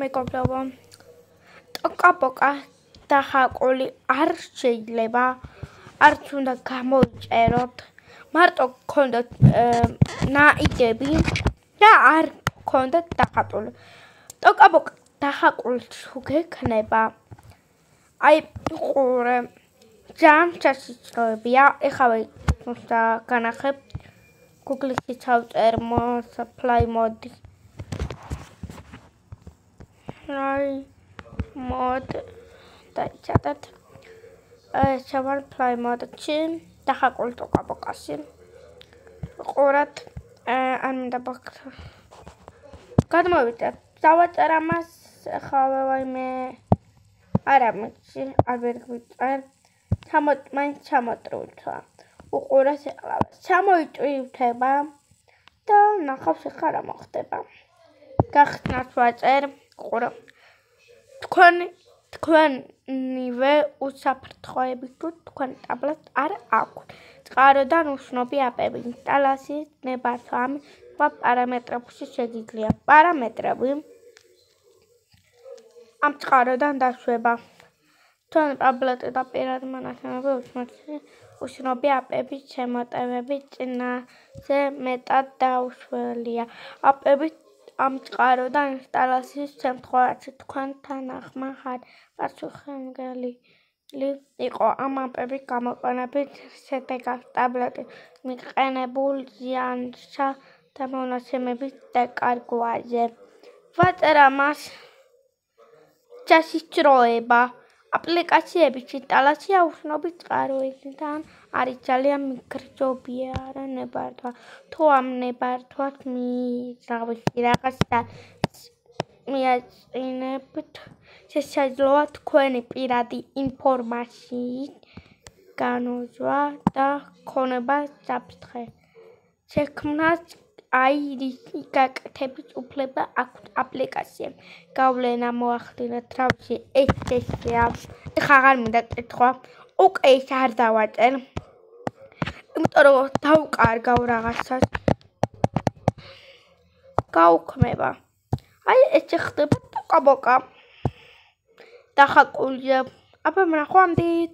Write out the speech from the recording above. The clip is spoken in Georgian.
მეგობრებო, ტოკა-ბოკა დახაკული არ შეიძლება, არც უნდა გამოიწეროთ, მარტო გქონდეთ ნაიდები და არ გქონდეთ დახატული. ტოკა-ბოკა დახაკული თუ გექნება, აი ყურე, ძალიან სასიცოცხლოებია, ეხავე განახებ, Google-ში ჩავწერ fly mode. დაიჭადეთ. ჩავალ fly mode-ში, დახაკული ტოკა-ბოკაში. ყურეთ, არ მინდა გადმოვიდეთ. დავაწერა მას, ეხავე ვაიმე არა მიჩი, არ ვერ გვიწერ. მაინც ჩამოტრივითვა. უყურეს ეყლავე. ჩამოიტვირთება და ნახავს ეხლა რა მოხდება. გახსნათ ვაწერ, ყურე. თქვენივე უსაფრთხოებით თუ თქვენ ტაბლეტს არ აქვთ. წყაროდან უცნობი აპები, ინსტალაციის ნებართვა, ამის სხვა პარამეტრებში შეგიძლია. პარამეტრები ამ წყაროდან დაშვება. თქვენი ტაბლეტი და პირადი მონაცემები უცნობი აპების შემოტევების წინაშე მეტად დაუშველია. აპები ამ წყაროდან ინსტალაციის შემთხვევაში თქვენთან ახმარად პასუხისმგებელი იყო. ამ აპების გამოყენების შედეგად ტაბლეტის მიყენებულ ზიანსა და მონაცემების დაკარგვაზე. ვაწერა მას ჩასიჭროება. აპლიკაციების ინსტალაცია უცნობი წყაროებიდან არის ძალიან მიგრძნობიარე ნებართვა. თუ ამ ნებართვას მიიღებთ რაღაცა მიაწინებთ, შესაძლოა თქვენი პირადი ინფორმაციის განაზრვა და ქონება საფრთხე. შექმნას აირისი გაკეთების უფლება აქვთ აპლიკაციამ. გავლენა მოახდინეთ თავში ეს-ესეა. ეხლა აღარ მინდა კითხვა. უკვე ის არ დავაჭერ. იმიტომ რომ დავკარგავ რაღაცას. გაუქმება. აი ეს ხდება ტოკა-ბოკა. დახაკულია. აბა ნახვამდით.